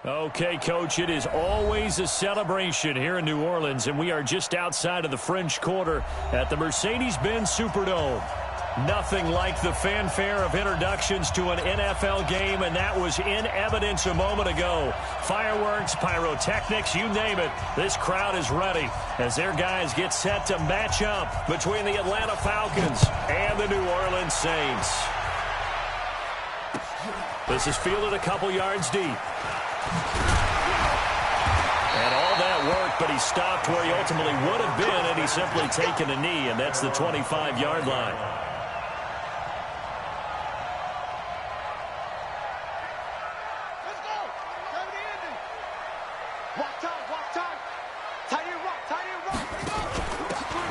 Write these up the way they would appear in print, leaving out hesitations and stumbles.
Okay, Coach, it is always a celebration here in New Orleans, and we are just outside of the French Quarter at the Mercedes-Benz Superdome. Nothing like the fanfare of introductions to an NFL game, and that was in evidence a moment ago. Fireworks, pyrotechnics, you name it. This crowd is ready as their guys get set to match up between the Atlanta Falcons and the New Orleans Saints. This is fielded a couple yards deep. And all that work, but he stopped where he ultimately would have been, and he's simply taken a knee, and that's the 25-yard line. Let's go. Time to end it. Walk time, walk time. Tight end rock, tight end rock.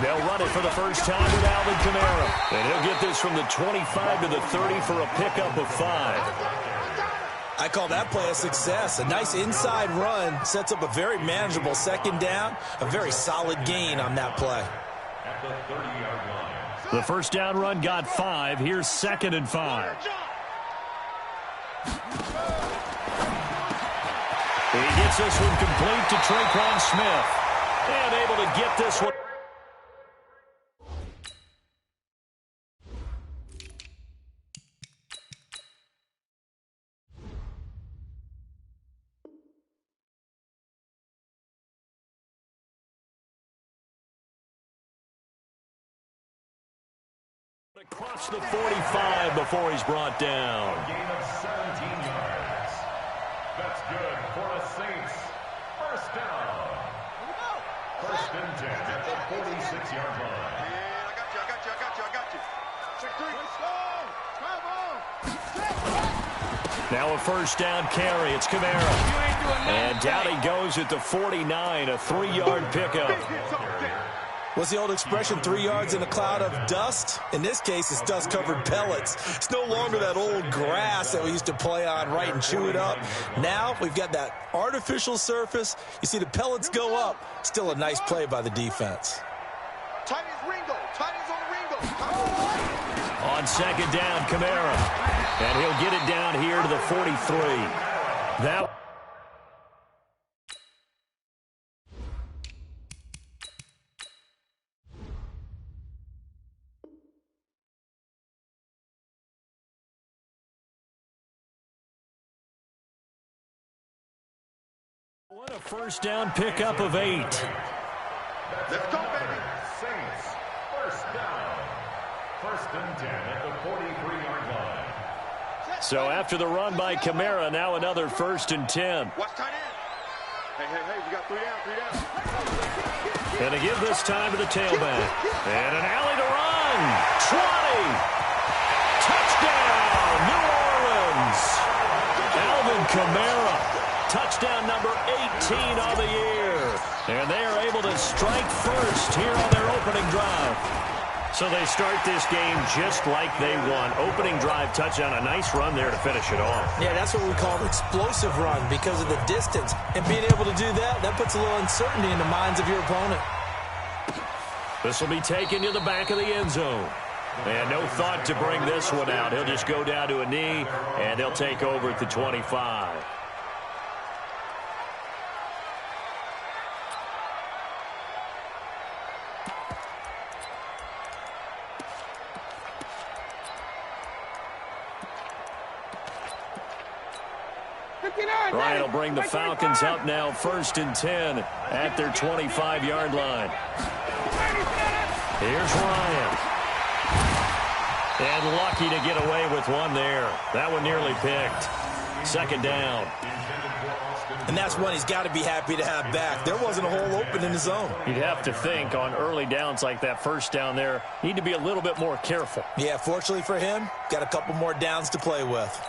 They'll run it for the first time with Alvin Kamara. And he'll get this from the 25 to the 30 for a pickup of 5. I call that play a success. A nice inside run sets up a very manageable second down. A very solid gain on that play. At the 30-yard line. The first down run got 5. Here's 2nd and 5. He gets this one complete to Traquan Smith. And able to get this one. Across the 45 before he's brought down. A gain of 17 yards. That's good for the Saints. First down. First and 10 at the 46-yard line. Yeah, I got you. Check 3. Let's go. Now a first down carry. It's Kamara. And down he goes at the 49, a 3-yard pickup. What's the old expression, 3 yards in a cloud of dust? In this case, it's dust-covered pellets. It's no longer that old grass that we used to play on, right, and chew it up. Now we've got that artificial surface. You see the pellets go up. Still a nice play by the defense. Tight is Ringo. Tight is on Ringo. On second down, Kamara. And he'll get it down here to the 43. That what a first down pickup of 8. Let's go, baby. Saints. First down. First and 10 at the 43-yard line. So after the run by Kamara, now another first and 10. Watch tight end. Hey, we got 3 down. And to give this time to the tailback. And an alley to run. 20. Touchdown, New Orleans. Alvin Kamara. Touchdown number 18 on the year. And they are able to strike first here on their opening drive. So they start this game just like they won. Opening drive touchdown, a nice run there to finish it off. Yeah, that's what we call an explosive run because of the distance. And being able to do that, that puts a little uncertainty in the minds of your opponent. This will be taken to the back of the end zone. And no thought to bring this one out. He'll just go down to a knee, and they'll take over at the 25. Ryan will bring the Falcons up now, first and 10 at their 25-yard line. Here's Ryan. And lucky to get away with one there. That one nearly picked. Second down. And that's one he's got to be happy to have back. There wasn't a hole open in the zone. You'd have to think on early downs like that first down there, need to be a little bit more careful. Yeah, fortunately for him, got a couple more downs to play with.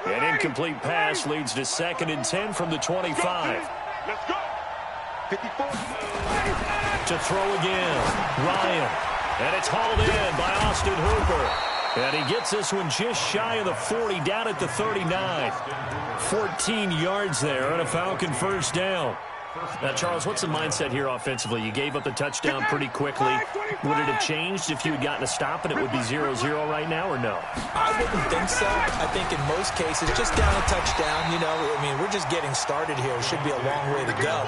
An incomplete pass leads to second and 10 from the 25. Let's go. 54. To throw again, Ryan. And it's hauled in by Austin Hooper. And he gets this one just shy of the 40, down at the 39. 14 yards there and a Falcon first down. Now, Charles, what's the mindset here offensively? You gave up the touchdown pretty quickly. Would it have changed if you had gotten a stop and it would be 0-0 right now, or no? I wouldn't think so. I think in most cases, just down a touchdown, you know, I mean, we're just getting started here. It should be a long way to go.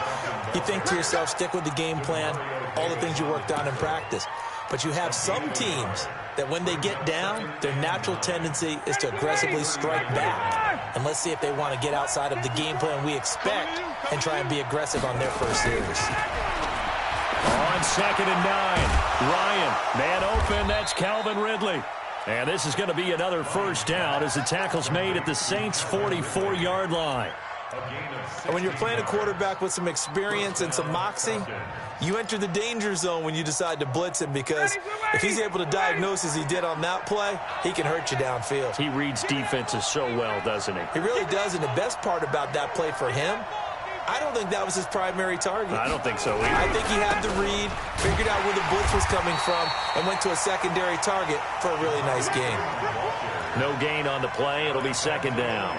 You think to yourself, stick with the game plan, all the things you worked on in practice. But you have some teams that when they get down, their natural tendency is to aggressively strike back. And let's see if they want to get outside of the game plan we expect and try and be aggressive on their first series. On 2nd and 9, Ryan, man open, that's Calvin Ridley. And this is going to be another first down as the tackle's made at the Saints' 44-yard line. And when you're playing a quarterback with some experience and some moxie, you enter the danger zone when you decide to blitz him, because if he's able to diagnose as he did on that play, he can hurt you downfield. He reads defenses so well, doesn't he? He really does, and the best part about that play for him, I don't think that was his primary target. I don't think so either. I think he had the read, figured out where the blitz was coming from, and went to a secondary target for a really nice gain. No gain on the play. It'll be 2nd down.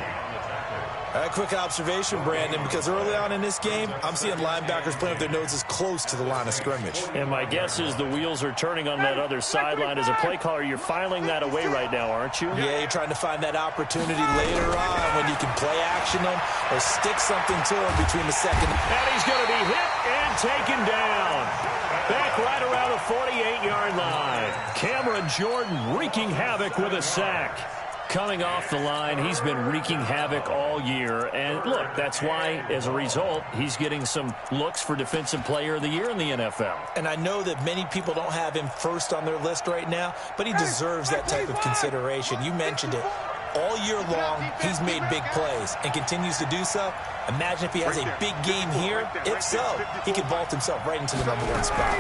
A quick observation, Brandon, because early on in this game, I'm seeing linebackers playing with their noses close to the line of scrimmage. And my guess is the wheels are turning on that other sideline. As a play caller, you're filing that away right now, aren't you? Yeah, you're trying to find that opportunity later on when you can play action them or stick something to them between the second. And he's going to be hit and taken down. Back right around the 48-yard line. Cameron Jordan wreaking havoc with a sack. Coming off the line, he's been wreaking havoc all year. And look, that's why, as a result, he's getting some looks for Defensive Player of the Year in the NFL. And I know that many people don't have him first on their list right now, but he deserves that type of consideration. You mentioned it. All year long, he's made big plays and continues to do so. Imagine if he has a big game here. If so, he could vault himself right into the #1 spot.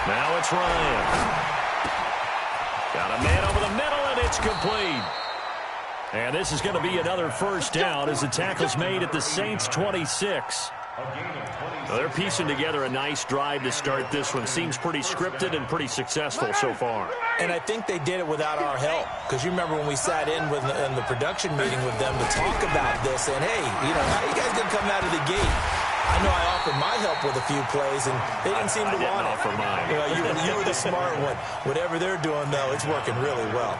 Now it's Ryan. Got a man over the middle, and it's complete. And this is going to be another first down as the tackle's made at the Saints' 26. Well, they're piecing together a nice drive to start this one. Seems pretty scripted and pretty successful so far. And I think they did it without our help, because you remember when we sat in the production meeting with them to talk about this, and hey, you know, how you guys going to come out of the gate? I know I offered my help with a few plays, and they didn't seem to want it. Offer mine. You know, you were the smart one. Whatever they're doing, though, it's working really well.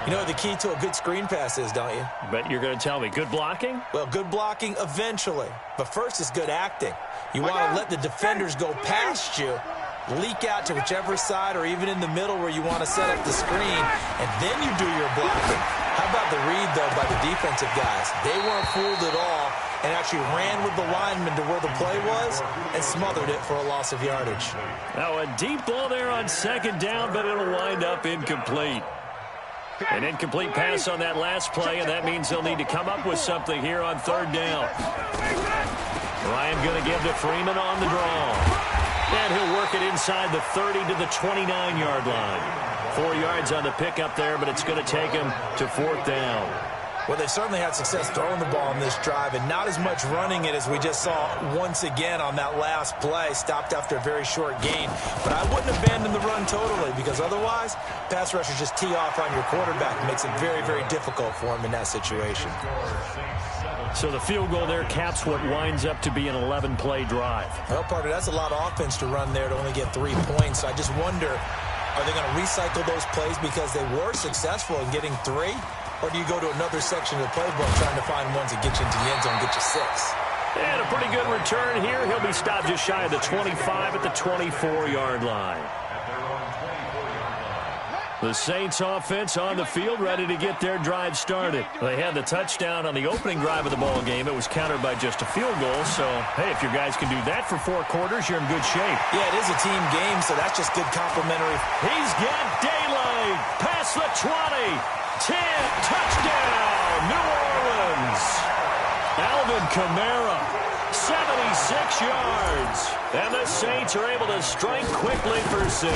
You know what the key to a good screen pass is, don't you? Bet you're going to tell me. Good blocking? Well, good blocking eventually. But first is good acting. You want to let the defenders go past you, leak out to whichever side or even in the middle where you want to set up the screen, and then you do your blocking. How about the read, though, by the defensive guys? They weren't fooled at all and actually ran with the lineman to where the play was and smothered it for a loss of yardage. Now a deep ball there on 2nd down, but it'll wind up incomplete. An incomplete pass on that last play, and that means they'll need to come up with something here on 3rd down. Ryan going to give to Freeman on the draw. And he'll work it inside the 30 to the 29-yard line. 4 yards on the pickup there, but it's going to take him to 4th down. Well, they've certainly had success throwing the ball on this drive, and not as much running it as we just saw once again on that last play. Stopped after a very short gain. But I wouldn't abandon the run totally, because otherwise, pass rushers just tee off on your quarterback. It makes it very, very difficult for him in that situation. So the field goal there caps what winds up to be an 11-play drive. Well, Parker, that's a lot of offense to run there to only get 3 points. So I just wonder, are they going to recycle those plays because they were successful in getting 3? Or do you go to another section of the playbook trying to find ones that get you into the end zone, get you 6? And a pretty good return here. He'll be stopped just shy of the 25 at the 24-yard line. The Saints offense on the field, ready to get their drive started. They had the touchdown on the opening drive of the ball game. It was countered by just a field goal. So, hey, if your guys can do that for 4 quarters, you're in good shape. Yeah, it is a team game, so that's just good complimentary. He's got daylight. Past the 20. 10, touchdown, New Orleans. Alvin Kamara, 76 yards. And the Saints are able to strike quickly for 6.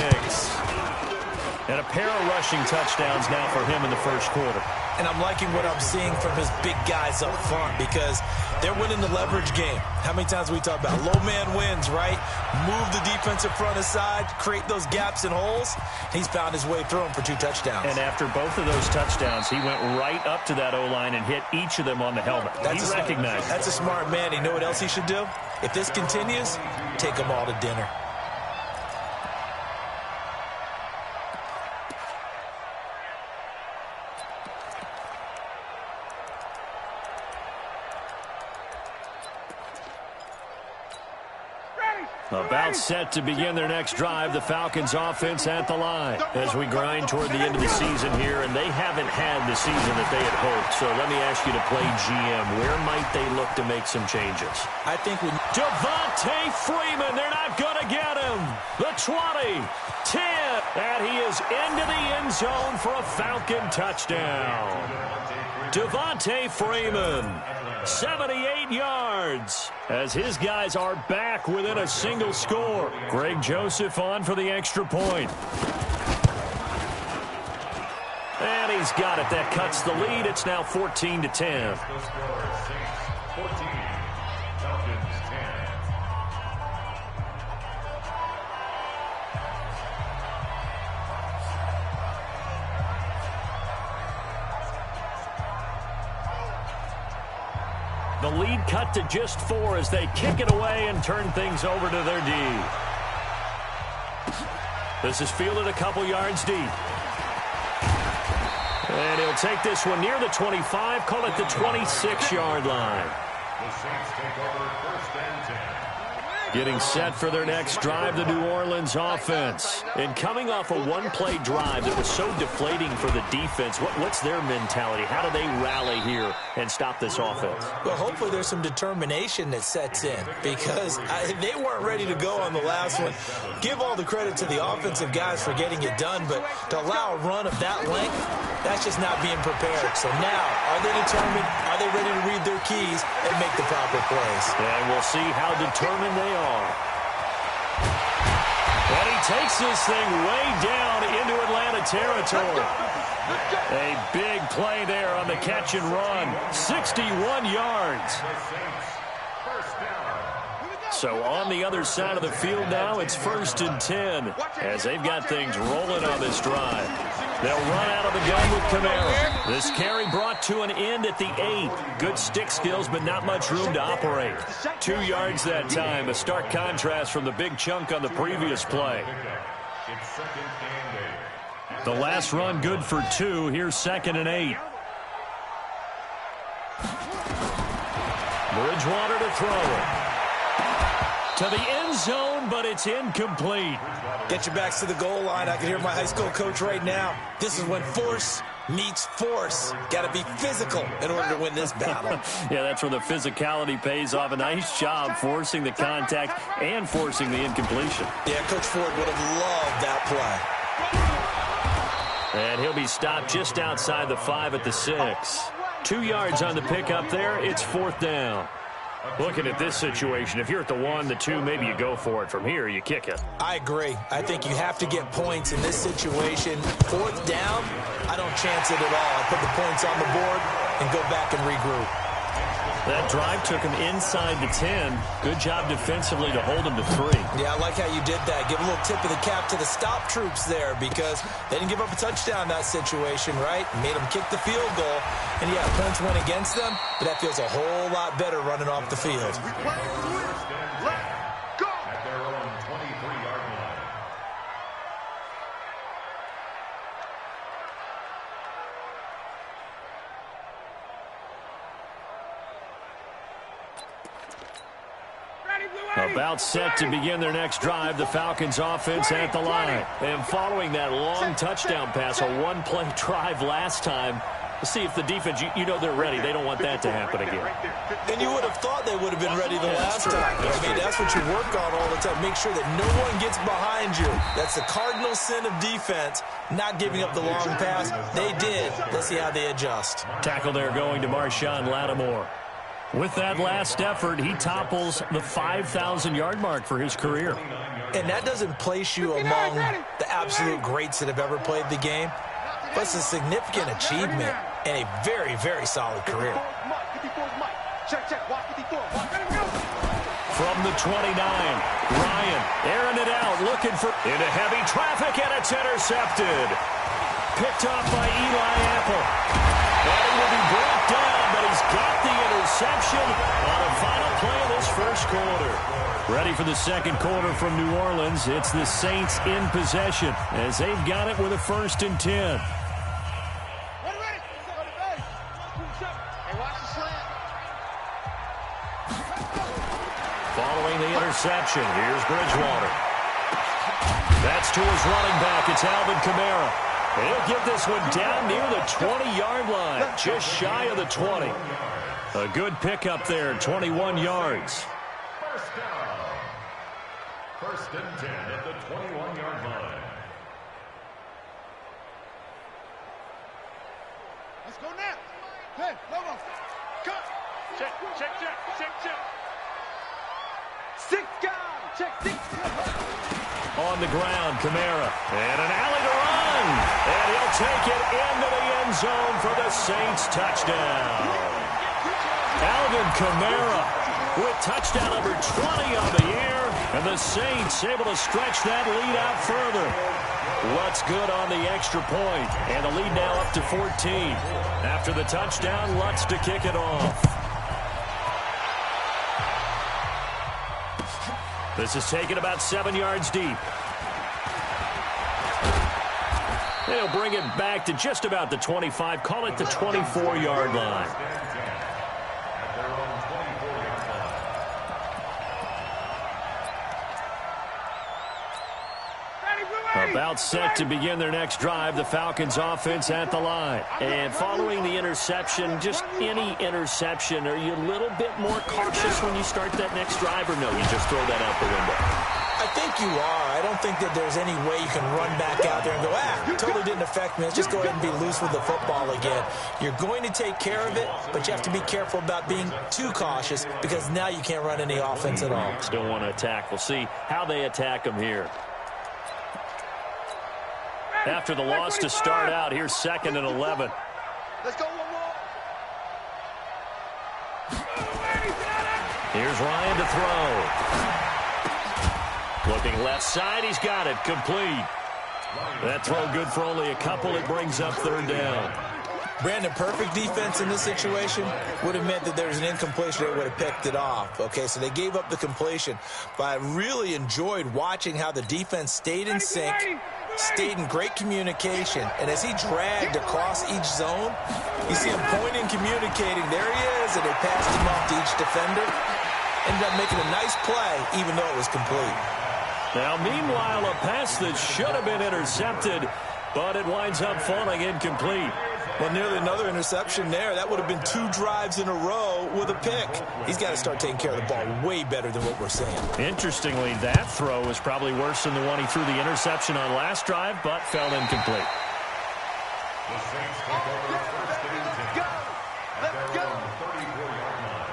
And a pair of rushing touchdowns now for him in the first quarter. And I'm liking what I'm seeing from his big guys up front because they're winning the leverage game. How many times we talk about low man wins, right? Move the defensive front aside, create those gaps and holes. He's found his way through them for 2 touchdowns. And after both of those touchdowns, he went right up to that O-line and hit each of them on the helmet. He recognized it. That's a smart man. You know what else he should do? If this continues, take them all to dinner. About set to begin their next drive, the Falcons offense at the line as we grind toward the end of the season here, and they haven't had the season that they had hoped. So let me ask you to play GM. Where might they look to make some changes? I think with Devontae Freeman, they're not going to get him. The 20, 10, and he is into the end zone for a Falcon touchdown. Devontae Freeman, 78 yards, as his guys are back within a single score. Greg Joseph on for the extra point. And he's got it. That cuts the lead. It's now 14-10. The lead cut to just 4 as they kick it away and turn things over to their D. This is fielded a couple yards deep. And he'll take this one near the 25, call it the 26-yard line. The Saints take over first and 10. Getting set for their next drive, the New Orleans offense. And coming off a one-play drive that was so deflating for the defense, what's their mentality? How do they rally here and stop this offense? Well, hopefully there's some determination that sets in because they weren't ready to go on the last one. Give all the credit to the offensive guys for getting it done, but to allow a run of that length, that's just not being prepared. So now, are they determined? Are they ready to read their keys and make the proper plays? And we'll see how determined they are. And he takes this thing way down into Atlanta territory. A big play there on the catch and run. 61 yards. So on the other side of the field now, it's 1st and 10 as they've got things rolling on this drive. They'll run out of the gun with Kamara. This carry brought to an end at the 8. Good stick skills, but not much room to operate. 2 yards that time, a stark contrast from the big chunk on the previous play. The last run good for 2. Here's 2nd and 8. Bridgewater to throw it. To the end zone, but it's incomplete. Get your backs to the goal line. I can hear my high school coach right now. This is when force meets force. Got to be physical in order to win this battle. Yeah, that's where the physicality pays off. A nice job forcing the contact and forcing the incompletion. Yeah, Coach Ford would have loved that play. And he'll be stopped just outside the 5 at the 6. 2 yards on the pickup there. It's 4th down. Looking at this situation, if you're at the 1, the 2, maybe you go for it. From here, you kick it. I agree. I think you have to get points in this situation. 4th down, I don't chance it at all. I put the points on the board and go back and regroup. That drive took him inside the 10. Good job defensively to hold him to 3. Yeah, I like how you did that. Give a little tip of the cap to the stop troops there because they didn't give up a touchdown in that situation, right? Made them kick the field goal. And, yeah, points went against them, but that feels a whole lot better running off the field. At their own 23-yard line. About set to begin their next drive, the Falcons offense at the line. And following that long touchdown pass, a one-play drive last time, let's see if the defense, you know they're ready. They don't want that to happen again. And you would have thought they would have been ready the last time. I mean, that's what you work on all the time. Make sure that no one gets behind you. That's the cardinal sin of defense, not giving up the long pass. They did. Let's see how they adjust. Tackle there going to Marshawn Lattimore. With that last effort, he topples the 5,000-yard mark for his career. And that doesn't place you among the absolute greats that have ever played the game, but it's a significant achievement and a very, very solid career. From the 29, Ryan airing it out, looking for into heavy traffic, and it's intercepted. Picked off by Eli Apple. And it will be brought down, but he's got the interception on a final play of this first quarter. Ready for the second quarter from New Orleans. It's the Saints in possession as they've got it with a 1st and 10. Following the interception, here's Bridgewater. That's to his running back. It's Alvin Kamara. He'll get this one down near the 20-yard line, just shy of the 20. A good pickup there, 21 yards. First down. 1st and 10 at the 21-yard line. Let's go now. Hey, Lobo. Cut. Check. Six guys. Check six. On the ground, Kamara. And an alley to run. And he'll take it into the end zone for the Saints touchdown. Alvin Kamara with touchdown number 20 on the year. And the Saints able to stretch that lead out further. Lutz good on the extra point. And the lead now up to 14. After the touchdown, Lutz to kick it off. This is taken about 7 yards deep. They'll bring it back to just about the 25. Call it the 24-yard line. About set to begin their next drive, the Falcons offense at the line. And following the interception, just any interception, are you a little bit more cautious when you start that next drive, or no, you just throw that out the window? I think you are. I don't think that there's any way you can run back out there and go, totally didn't affect me. Let's just go ahead and be loose with the football again. You're going to take care of it, but you have to be careful about being too cautious because now you can't run any offense at all. Still want to attack. We'll see how they attack them here. After the loss to start out, here's 2nd and 11. Let's go one more. Here's Ryan to throw. Looking left side, he's got it, complete. That throw good for only a couple. It brings up 3rd down. Brandon, perfect defense in this situation would have meant that there was an incompletion. They would have picked it off. Okay, so they gave up the completion. But I really enjoyed watching how the defense stayed in sync, stayed in great communication. And as he dragged across each zone, you see him pointing, communicating. There he is, and they passed him off to each defender. Ended up making a nice play, even though it was complete. Now, meanwhile, a pass that should have been intercepted, but it winds up falling incomplete. Well, nearly another interception there. That would have been 2 drives in a row with a pick. He's got to start taking care of the ball way better than what we're seeing. Interestingly, that throw was probably worse than the one he threw the interception on last drive, but fell incomplete. The Saints take over 1st and 10. Let's go. 34-yard line.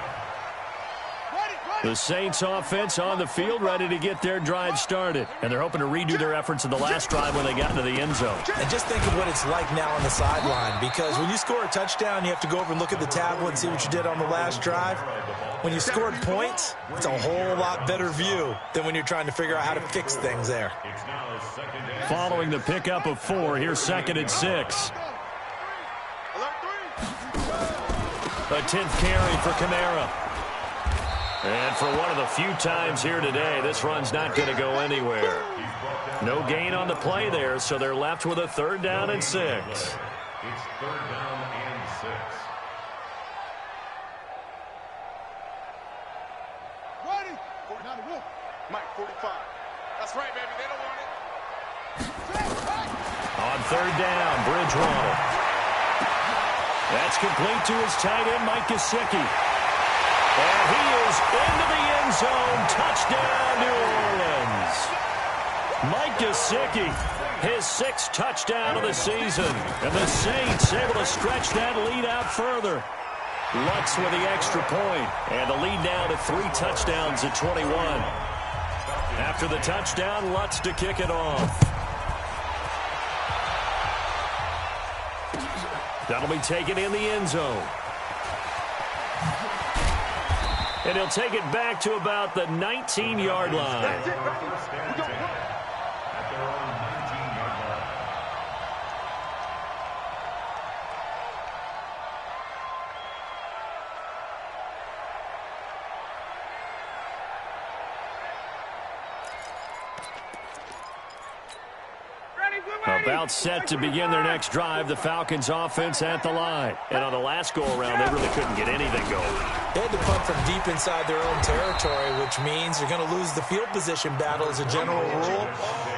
The Saints offense on the field, ready to get their drive started. And they're hoping to redo their efforts in the last drive when they got into the end zone. And just think of what it's like now on the sideline, because when you score a touchdown, you have to go over and look at the tablet and see what you did on the last drive. When you scored points, it's a whole lot better view than when you're trying to figure out how to fix things there. Following the pickup of 4, here's 2nd and 6. A 10th carry for Kamara. And for one of the few times here today, this run's not going to go anywhere. No gain on the play there, so they're left with a 3rd down and 6. It's 3rd down and 6. Ready? 49 Mike, 45. That's right, baby. They don't want it. On 3rd down, Bridgewater. That's complete to his tight end, Mike Gesicki. And he is into the end zone. Touchdown, New Orleans. Mike Gesicki, his 6th touchdown of the season. And the Saints able to stretch that lead out further. Lutz with the extra point. And the lead now to 3 touchdowns at 21. After the touchdown, Lutz to kick it off. That'll be taken in the end zone. And he'll take it back to about the 19-yard line. That's it, right? We go. At their own 19-yard line. About set to begin their next drive, the Falcons offense at the line. And on the last go-around, they really couldn't get anything going. They had to punt from deep inside their own territory, which means you're going to lose the field position battle as a general rule.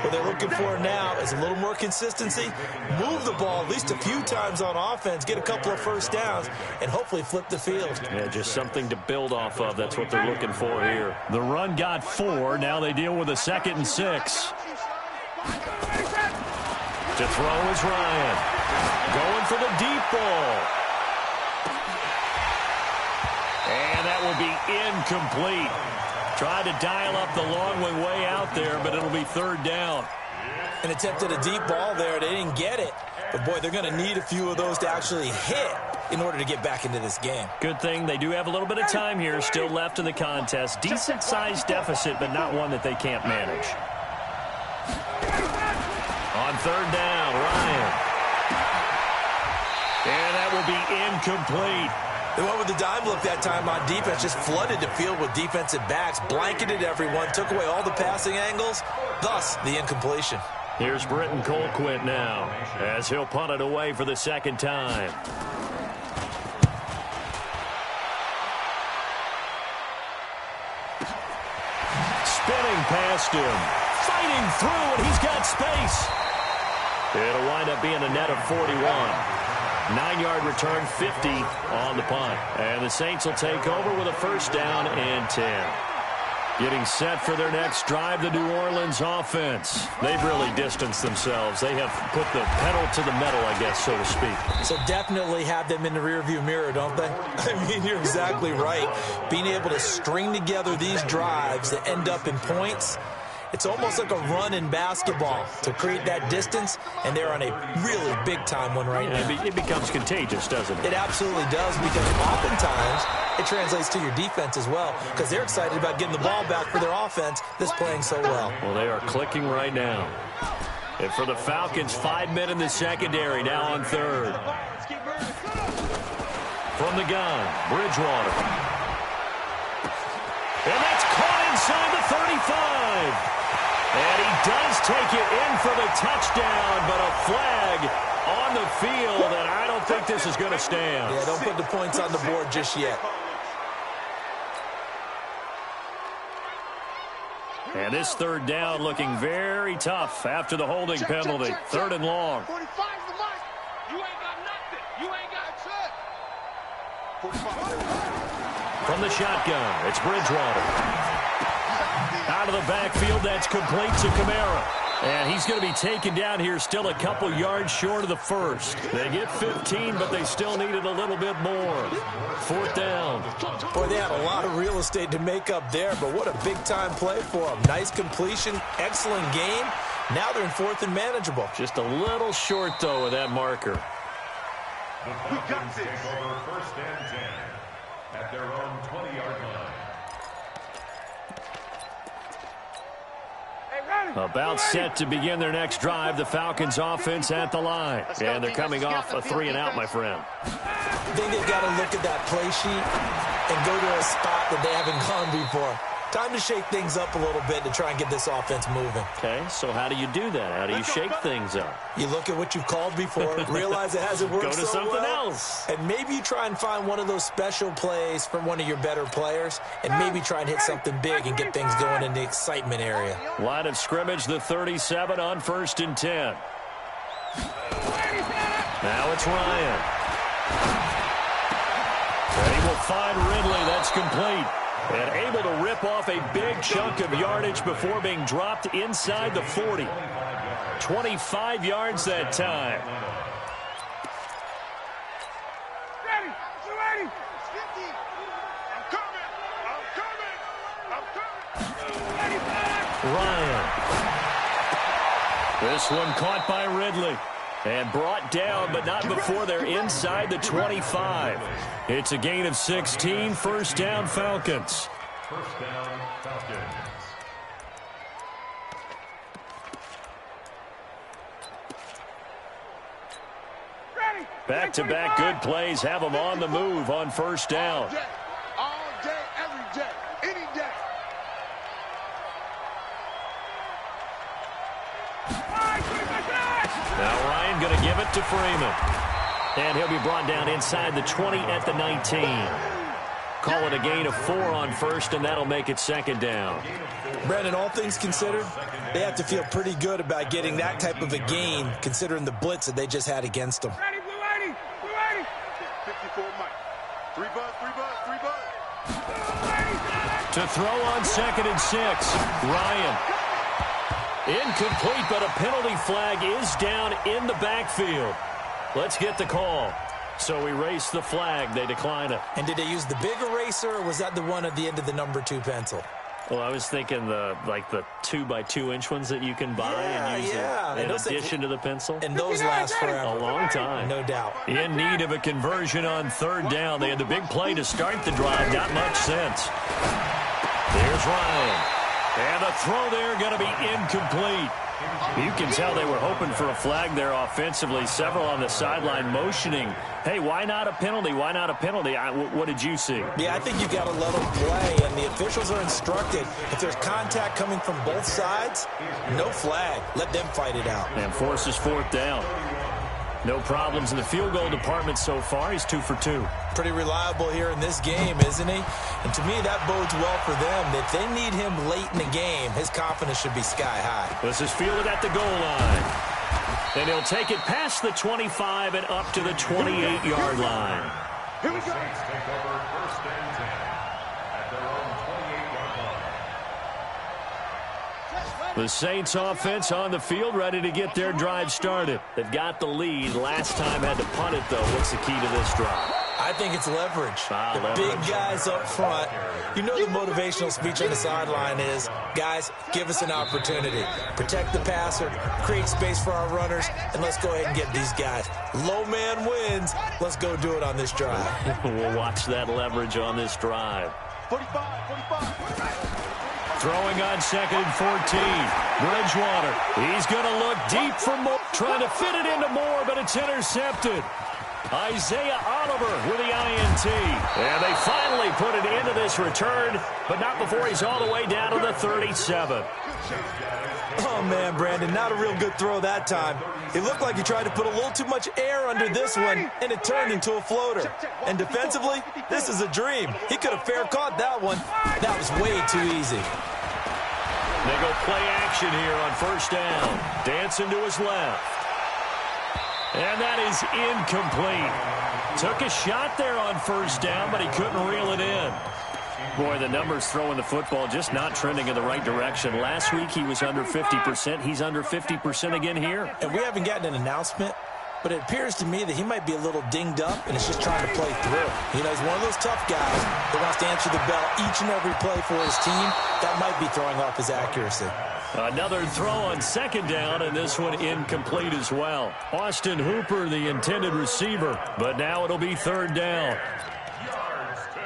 What they're looking for now is a little more consistency, move the ball at least a few times on offense, get a couple of first downs, and hopefully flip the field. Yeah, just something to build off of. That's what they're looking for here. The run got 4. Now they deal with a 2nd and 6. To throw is Ryan. Going for the deep ball. And that will be incomplete. Tried to dial up the long way out there, but it'll be 3rd down. And attempted a deep ball there. They didn't get it. But, boy, they're going to need a few of those to actually hit in order to get back into this game. Good thing they do have a little bit of time here still left in the contest. Decent-sized deficit, but not one that they can't manage. On 3rd down, Ryan. And that will be incomplete. They went with the dime look that time on defense, just flooded the field with defensive backs, blanketed everyone, took away all the passing angles, thus the incompletion. Here's Britton Colquitt now, as he'll punt it away for the 2nd time. Spinning past him, fighting through, and he's got space. It'll wind up being a net of 41. 9-yard return, 50 on the punt. And the Saints will take over with a 1st down and 10. Getting set for their next drive, the New Orleans offense. They've really distanced themselves. They have put the pedal to the metal, I guess, so to speak. So definitely have them in the rearview mirror, don't they? I mean, you're exactly right. Being able to string together these drives that end up in points, it's almost like a run in basketball to create that distance, and they're on a really big-time one right now. It becomes contagious, doesn't it? It absolutely does, because oftentimes it translates to your defense as well, because they're excited about getting the ball back for their offense that's playing so well. Well, they are clicking right now. And for the Falcons, 5 men in the secondary, now on 3rd. From the gun, Bridgewater. And that's caught inside the 35. And he does take it in for the touchdown, but a flag on the field, and I don't think this is going to stand. Yeah, don't put the points on the board just yet. And this 3rd down looking very tough after the holding penalty. 3rd and long. 45's the mark. You ain't got nothing. You ain't got shit. 45. From the shotgun, it's Bridgewater. Out of the backfield, that's complete to Kamara. And he's going to be taken down here still a couple yards short of the 1st. They get 15, but they still needed a little bit more. 4th down. Boy, they had a lot of real estate to make up there, but what a big-time play for them. Nice completion, excellent game. Now they're in 4th and manageable. Just a little short, though, of that marker. The Falcons take over 1st and 10 at their own 20-yard line. About set to begin their next drive, the Falcons offense at the line. And they're coming off a 3-and-out, my friend. I think they've got to look at that play sheet and go to a spot that they haven't gone before. Time to shake things up a little bit to try and get this offense moving. Okay, so how do you do that? How do you shake things up? You look at what you've called before, realize it hasn't worked Go to so something well, else. and maybe you try and find one of those special plays from one of your better players, and maybe try and hit something big and get things going in the excitement area. Line of scrimmage, the 37 on 1st and 10. Now it's Ryan. And he will find Ridley. That's complete. And able to rip off a big chunk of yardage before being dropped inside the 40. 25 yards that time. Ryan. This one caught by Ridley. And brought down, but not before they're inside the 25. It's a gain of 16. First down, Falcons. First down, Falcons. Back-to-back good plays have them on the move on first down. All day, every day, any day. Now Ryan going to give it to Freeman. And he'll be brought down inside the 20 at the 19. Call it a gain of 4 on first, and that'll make it second down. Brandon, all things considered, they have to feel pretty good about getting that type of a gain, considering the blitz that they just had against them. 54 Mike. 3 bud. To throw on 2nd and 6. Ryan. Incomplete, but a penalty flag is down in the backfield. Let's get the call. So erase the flag. They decline it. And did they use the big eraser, or was that the one at the end of the number 2 pencil? Well, I was thinking the 2x2-inch ones that you can buy and use in addition to the pencil. And those last forever. A long time. No doubt. In need of a conversion on third down. They had the big play to start the drive. Not much sense. There's Ryan. And the throw there going to be incomplete. You can tell they were hoping for a flag there offensively. Several on the sideline motioning, hey, why not a penalty? Why not a penalty? What did you see? Yeah, I think you've got to let them play, and the officials are instructed. If there's contact coming from both sides, no flag. Let them fight it out. And forces fourth down. No problems in the field goal department so far. He's 2 for 2. Pretty reliable here in this game, isn't he? And to me, that bodes well for them. If they need him late in the game, his confidence should be sky high. This is fielded at the goal line. And he'll take it past the 25 and up to the 28-yard line. Here we go. Saints take over first and 10 at their own 28-yard line. The Saints offense on the field, ready to get their drive started. They've got the lead. Last time had to punt it, though. What's the key to this drive? I think it's leverage. The Leverage. big guys up front. You know the motivational speech on the sideline is, guys, give us an opportunity. Protect the passer, create space for our runners, and let's go ahead and get these guys. Low man wins. Let's go do it on this drive. We'll watch that leverage on this drive. 45. Throwing on 2nd and 14. Bridgewater. He's going to look deep for Moore. Trying to fit it into Moore, but it's intercepted. Isaiah Oliver with the INT. And they finally put it into this return, but not before he's all the way down to the 37. Oh, man, Brandon, not a real good throw that time. It looked like he tried to put a little too much air under this one, and it turned into a floater. And defensively, this is a dream. He could have fair caught that one. That was way too easy. They go play action here on first down. Dancing to his left. And that is incomplete. Took a shot there on first down, but he couldn't reel it in. Boy, the numbers throwing the football just not trending in the right direction. Last week he was under 50%. He's under 50% again here. And we haven't gotten an announcement, but it appears to me that he might be a little dinged up and is just trying to play through. You know, he's one of those tough guys that wants to answer the bell each and every play for his team. That might be throwing off his accuracy. Another throw on second down, and this one incomplete as well. Austin Hooper, the intended receiver, but now it'll be third down. Yards to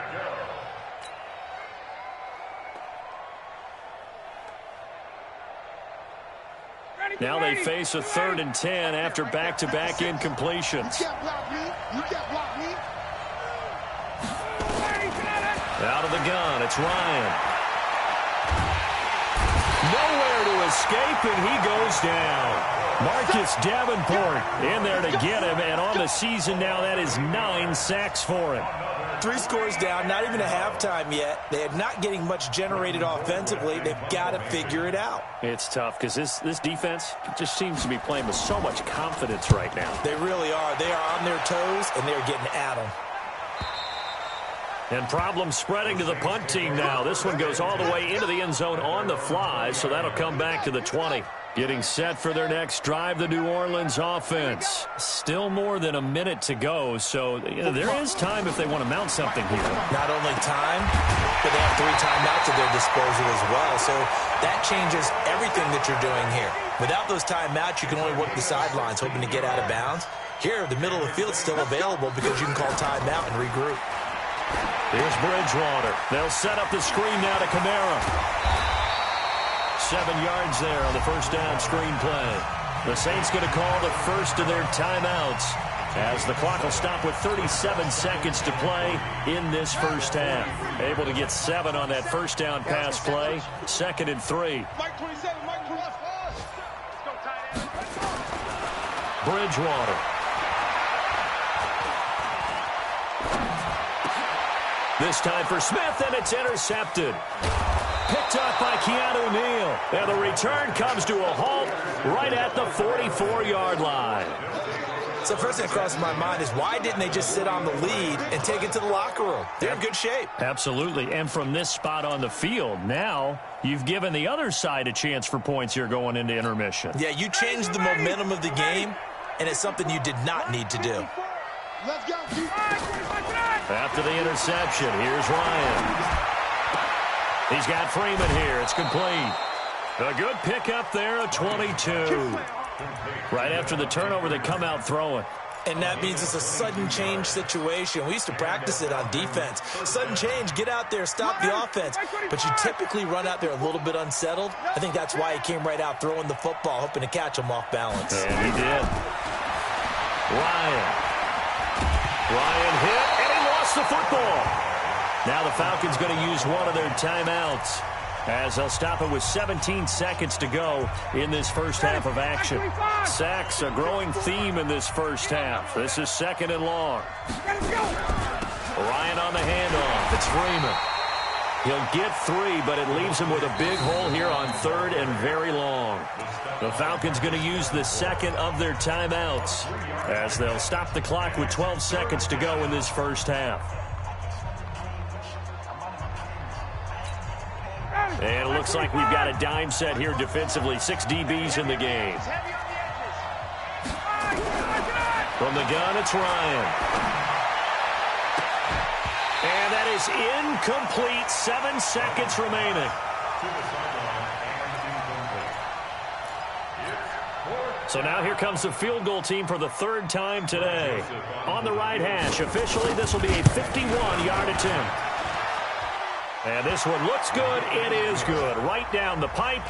go. Now they face a 3rd and 10 after back-to-back incompletions. You can't block me. Out of the gun, it's Ryan. Nowhere to escape, and he goes down. Marcus Davenport in there to get him, and on the season now, that is 9 sacks for him. 3 scores down, not even a halftime yet. They are not getting much generated offensively. They've got to figure it out. It's tough because this defense just seems to be playing with so much confidence right now. They really are. They are on their toes, and they're getting at them. And problems spreading to the punt team now. This one goes all the way into the end zone on the fly, so that'll come back to the 20. Getting set for their next drive, the New Orleans offense. Still more than a minute to go, so there is time if they want to mount something here. Not only time, but they have 3 timeouts at their disposal as well, so that changes everything that you're doing here. Without those timeouts, you can only work the sidelines, hoping to get out of bounds. Here, the middle of the field's still available because you can call timeout and regroup. Here's Bridgewater. They'll set up the screen now to Kamara. 7 yards there on the first down screen play. The Saints going to call the first of their timeouts as the clock will stop with 37 seconds to play in this first half. Able to get 7 on that first down pass play. 2nd and 3. Bridgewater. This time for Smith, and it's intercepted. Picked up by Keanu Neal. And the return comes to a halt right at the 44-yard line. So first thing that crosses my mind is why didn't they just sit on the lead and take it to the locker room? They're in good shape. Absolutely. And from this spot on the field, now you've given the other side a chance for points here going into intermission. Yeah, you changed the momentum of the game, and it's something you did not need to do. Let's go. After the interception, here's Ryan. He's got Freeman here. It's complete. A good pickup there at 22. Right after the turnover, they come out throwing. And that means it's a sudden change situation. We used to practice it on defense. Sudden change, get out there, stop the offense. But you typically run out there a little bit unsettled. I think that's why he came right out throwing the football, hoping to catch him off balance. And he did. Ryan hit, and he lost the football. Now the Falcons going to use one of their timeouts as they'll stop it with 17 seconds to go in this first half of action. Sacks, a growing theme in this first half. This is 2nd and long. Ryan on the handoff. It's Freeman. He'll get 3, but it leaves him with a big hole here on 3rd and very long. The Falcons going to use the 2nd of their timeouts as they'll stop the clock with 12 seconds to go in this first half. And it looks like we've got a dime set here defensively. 6 DBs in the game. From the gun, it's Ryan. And that is incomplete. 7 seconds remaining. So now here comes the field goal team for the 3rd time today. On the right hash, officially this will be a 51-yard attempt. And this one looks good. It is good. Right down the pipe.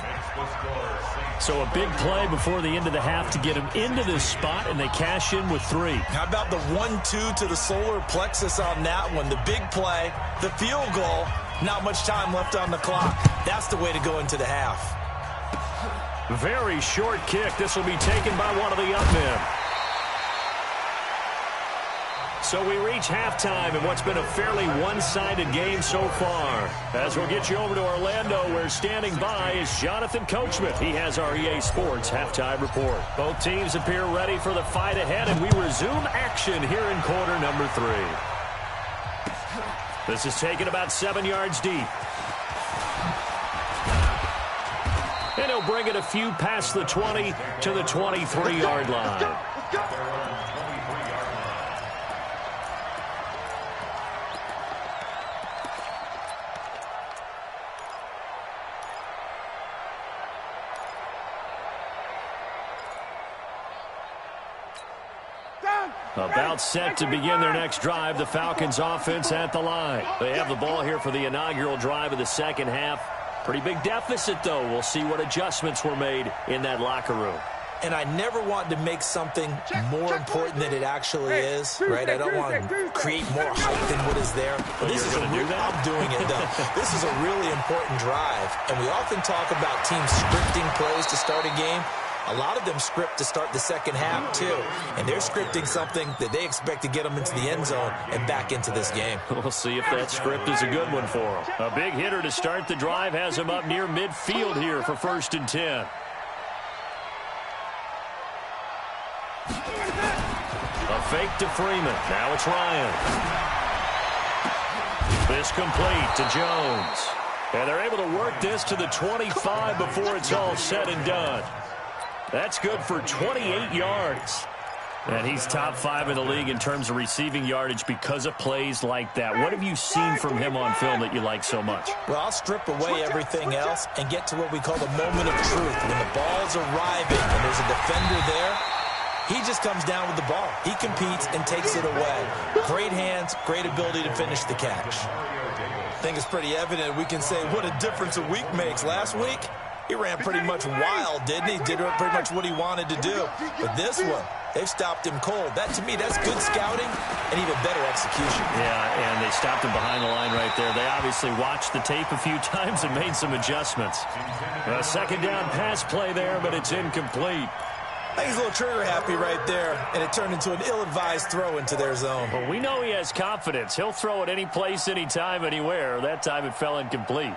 So a big play before the end of the half to get them into this spot, and they cash in with 3. How about the 1-2 to the solar plexus on that one? The big play, the field goal, not much time left on the clock. That's the way to go into the half. Very short kick. This will be taken by one of the up men. So we reach halftime in what's been a fairly one-sided game so far. As we'll get you over to Orlando, where standing by is Jonathan Coachman. He has our EA Sports halftime report. Both teams appear ready for the fight ahead, and we resume action here in quarter number 3. This is taken about 7 yards deep. And he'll bring it a few past the 20 to the 23-yard line. About set to begin their next drive, the Falcons offense at the line. They have the ball here for the inaugural drive of the second half. Pretty big deficit, though. We'll see what adjustments were made in that locker room. And I never want to make something more important than it actually is, right? I don't want to create more hype than what is there. But this is I'm doing it, though. This is a really important drive. And we often talk about teams scripting plays to start a game. A lot of them script to start the second half, too. And they're scripting something that they expect to get them into the end zone and back into this game. We'll see if that script is a good one for them. A big hitter to start the drive has him up near midfield here for 1st and 10. A fake to Freeman. Now it's Ryan. This complete to Jones. And they're able to work this to the 25 before it's all said and done. That's good for 28 yards. And he's top 5 in the league in terms of receiving yardage because of plays like that. What have you seen from him on film that you like so much? Well, I'll strip away everything else and get to what we call the moment of truth. When the ball's arriving and there's a defender there, he just comes down with the ball. He competes and takes it away. Great hands, great ability to finish the catch. I think it's pretty evident we can say what a difference a week makes. Last week, he ran pretty much wild, didn't he? Did pretty much what he wanted to do. But this one, they've stopped him cold. That, to me, that's good scouting and even better execution. Yeah, and they stopped him behind the line right there. They obviously watched the tape a few times and made some adjustments. A second down pass play there, but it's incomplete. I think he's a little trigger happy right there, and it turned into an ill-advised throw into their zone. Well, we know he has confidence. He'll throw it any place, anytime, anywhere. That time it fell incomplete.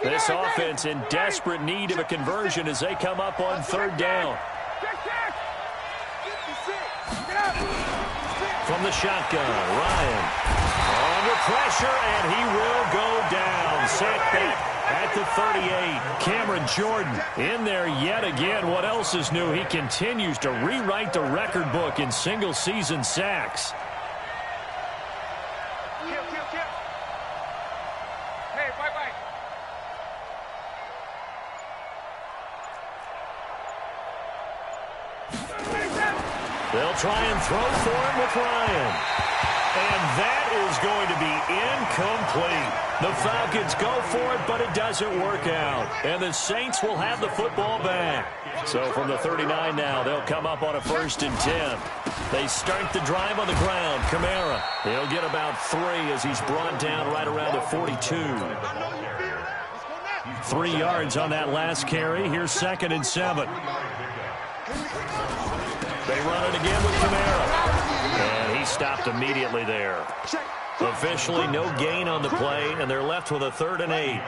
This offense in desperate need of a conversion as they come up on third down. From the shotgun, Ryan under pressure, and he will go down. Set back at the 38. Cameron Jordan in there yet again. What else is new? He continues to rewrite the record book in single-season sacks. They'll try and throw for him with Ryan. And that is going to be incomplete. The Falcons go for it, but it doesn't work out. And the Saints will have the football back. So from the 39 now, they'll come up on a 1st and 10. They start the drive on the ground. Kamara, he'll get about 3 as he's brought down right around the 42. 3 yards on that last carry. Here's 2nd and 7. They run it again with Kamara. And he stopped immediately there. Officially no gain on the play, and they're left with a 3rd and 8.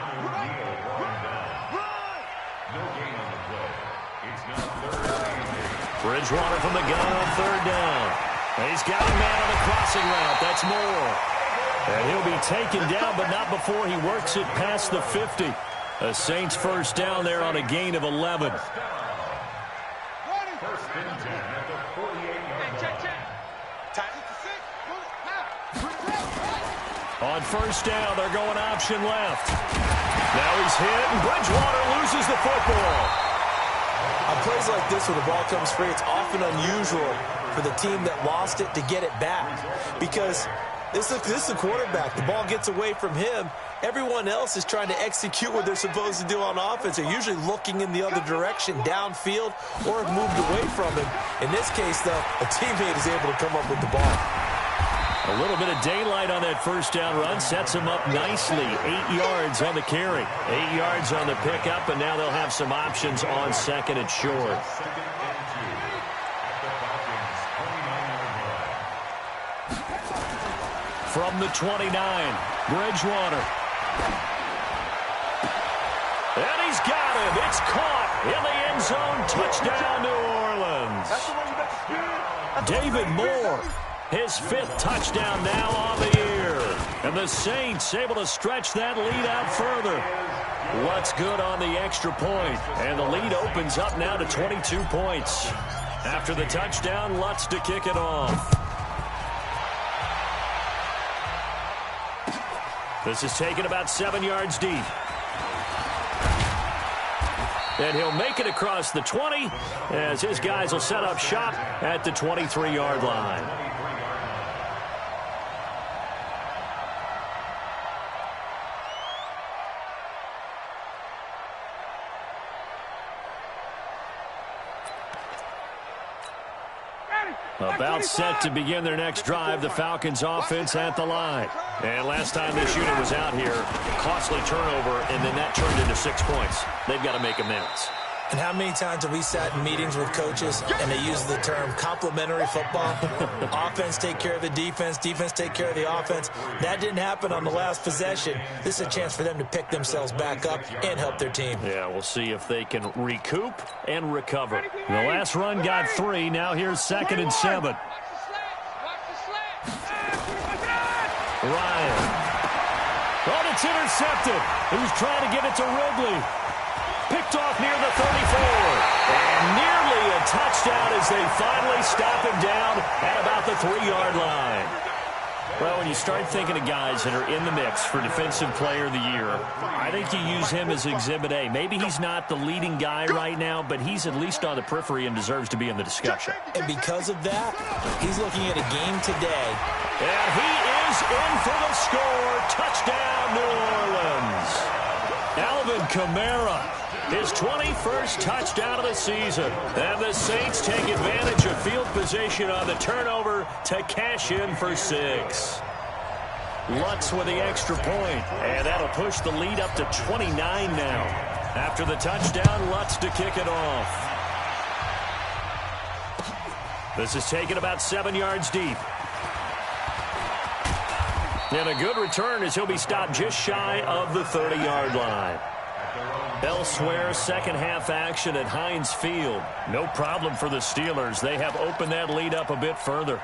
Bridgewater from the gun on 3rd down. He's got a man on the crossing route. That's Moore. And he'll be taken down, but not before he works it past the 50. A Saints 1st down there on a gain of 11. On 1st down, they're going option left. Now he's hit, and Bridgewater loses the football. On plays like this, when the ball comes free, it's often unusual for the team that lost it to get it back. Because this is a quarterback. The ball gets away from him. Everyone else is trying to execute what they're supposed to do on offense. They're usually looking in the other direction, downfield, or have moved away from him. In this case, though, a teammate is able to come up with the ball. A little bit of daylight on that 1st down run sets him up nicely. 8 yards on the carry. 8 yards on the pickup, and now they'll have some options on 2nd and short. From the 29, Bridgewater. And he's got him. It's caught in the end zone. Touchdown, New Orleans. David Moore. His 5th touchdown now on the year. And the Saints able to stretch that lead out further. Lutz good on the extra point. And the lead opens up now to 22 points. After the touchdown, Lutz to kick it off. This is taken about 7 yards deep. And he'll make it across the 20 as his guys will set up shop at the 23-yard line. About set to begin their next drive, the Falcons offense at the line. And last time this unit was out here, costly turnover, and then that turned into 6 points. They've got to make amends. And how many times have we sat in meetings with coaches and they use the term complementary football? Offense take care of the defense, defense take care of the offense. That didn't happen on the last possession. This is a chance for them to pick themselves back up and help their team. Yeah, we'll see if they can recoup and recover. The last run got 3. Now here's 2nd and 7. Ryan. Oh, it's intercepted. He was trying to get it to Ridley. Picked off near the 34. And nearly a touchdown as they finally stop him down at about the 3-yard line. Well, when you start thinking of guys that are in the mix for Defensive Player of the Year, I think you use him as Exhibit A. Maybe he's not the leading guy right now, but he's at least on the periphery and deserves to be in the discussion. And because of that, he's looking at a game today. And he is in for the score. Touchdown, New Orleans. Alvin Kamara. His 21st touchdown of the season. And the Saints take advantage of field position on the turnover to cash in for 6. Lutz with the extra point. And that'll push the lead up to 29 now. After the touchdown, Lutz to kick it off. This is taken about 7 yards deep. And a good return as he'll be stopped just shy of the 30-yard line. Elsewhere, second half action at Heinz Field. No problem for the Steelers. They have opened that lead up a bit further.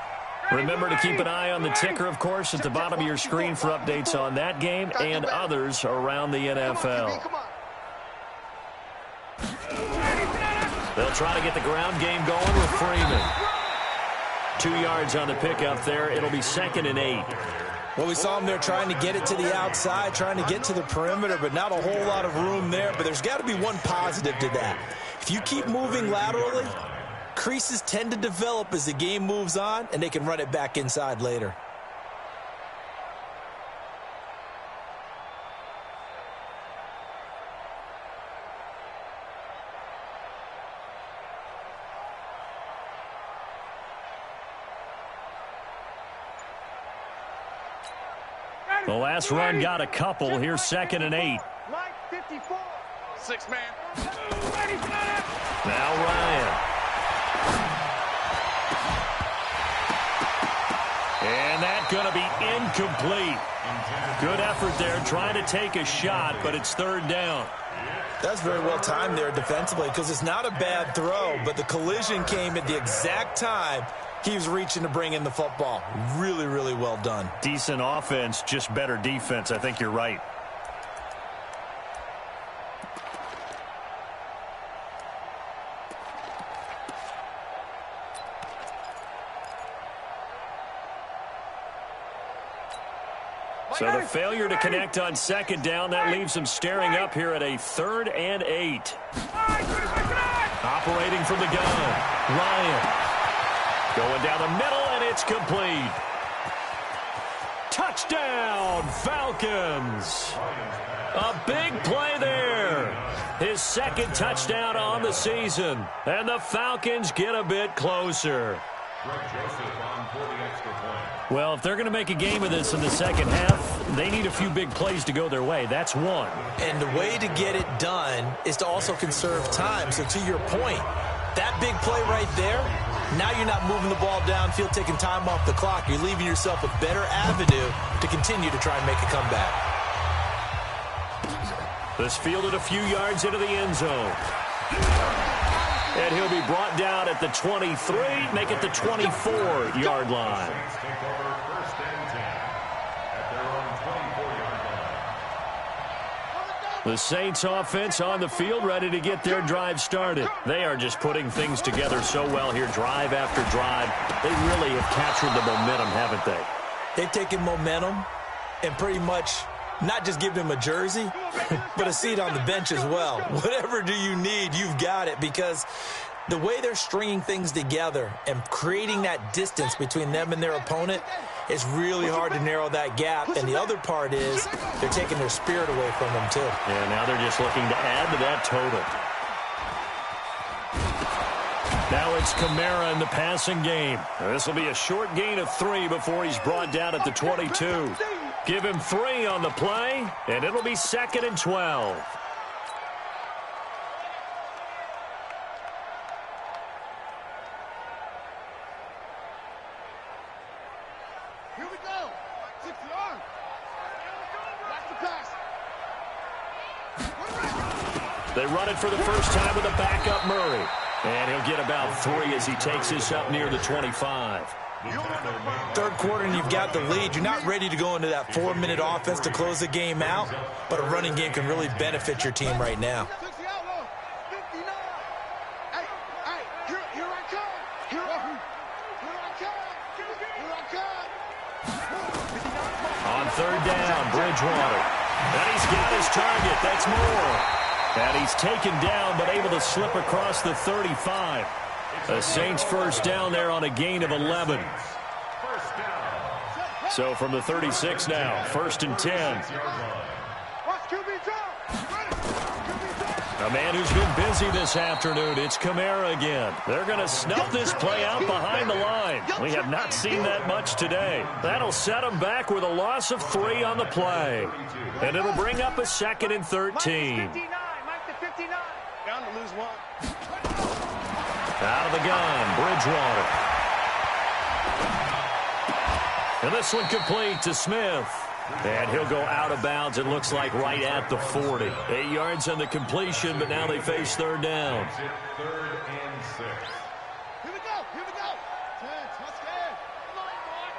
Remember to keep an eye on the ticker, of course, at the bottom of your screen for updates on that game and others around the NFL. They'll try to get the ground game going with Freeman. 2 yards on the pickup there. It'll be 2nd and 8. Well, we saw him there trying to get it to the outside, trying to get to the perimeter, but not a whole lot of room there. But there's got to be one positive to that. If you keep moving laterally, creases tend to develop as the game moves on, and they can run it back inside later. The last run got a couple. Here's 2nd and 8. 54. 6 man. Now Ryan. And that's going to be incomplete. Good effort there trying to take a shot, but it's 3rd down. That's very well timed there defensively because it's not a bad throw, but the collision came at the exact time he was reaching to bring in the football. Really, really well done. Decent offense, just better defense. I think you're right. So the failure to connect on 2nd down, that leaves him staring up here at a 3rd and 8. Operating from the gun, Ryan. Going down the middle, and it's complete. Touchdown, Falcons. A big play there. His 2nd touchdown on the season. And the Falcons get a bit closer. Well, if they're going to make a game of this in the second half, they need a few big plays to go their way. That's one. And the way to get it done is to also conserve time. So to your point, that big play right there, now you're not moving the ball downfield, taking time off the clock. You're leaving yourself a better avenue to continue to try and make a comeback. This fielded a few yards into the end zone. And he'll be brought down at the 23, make it the 24-yard line. The Saints offense on the field, ready to get their drive started. They are just putting things together so well here, drive after drive. They really have captured the momentum, haven't they? They've taken momentum and pretty much not just give him a jersey, but a seat on the bench as well. Whatever do you need, you've got it, because the way they're stringing things together and creating that distance between them and their opponent, it's really hard to narrow that gap. And the other part is they're taking their spirit away from them, too. Yeah, now they're just looking to add to that total. Now it's Kamara in the passing game. This will be a short gain of 3 before he's brought down at the 22. Give him 3 on the play, and it'll be 2nd and 12. They run it for the first time with a backup Murray. And he'll get about 3 as he takes this up near the 25. Third quarter and you've got the lead. You're not ready to go into that 4-minute offense to close the game out, but a running game can really benefit your team right now. On third down, Bridgewater. And he's got his target. That's Moore. And he's taken down but able to slip across the 35. The Saints first down there on a gain of 11. So from the 36 now, 1st and 10. A man who's been busy this afternoon, it's Kamara again. They're going to snuff this play out behind the line. We have not seen that much today. That'll set them back with a loss of 3 on the play. And it'll bring up a 2nd and 13. Down to lose 1. Out of the gun, Bridgewater. And this one complete to Smith. And he'll go out of bounds, it looks like, right at the 40. 8 yards on the completion, but now they face third down. 3rd and 6. Here we go. 10, touchdown. Come on, boy.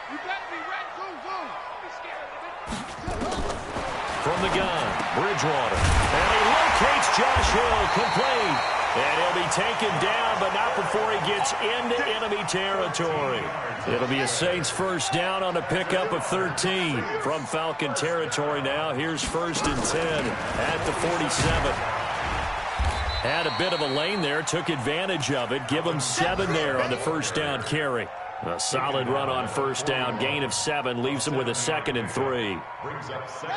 You better be ready. Go. Don't be scared of it. From the gun, Bridgewater. And he locates Josh Hill, complete. And he'll be taken down, but not before he gets into enemy territory. It'll be a Saints first down on a pickup of 13 from Falcon territory now. Here's 1st and 10 at the 47. Had a bit of a lane there, took advantage of it. Give him 7 there on the first down carry. A solid run on first down, gain of 7, leaves him with a 2nd and 3.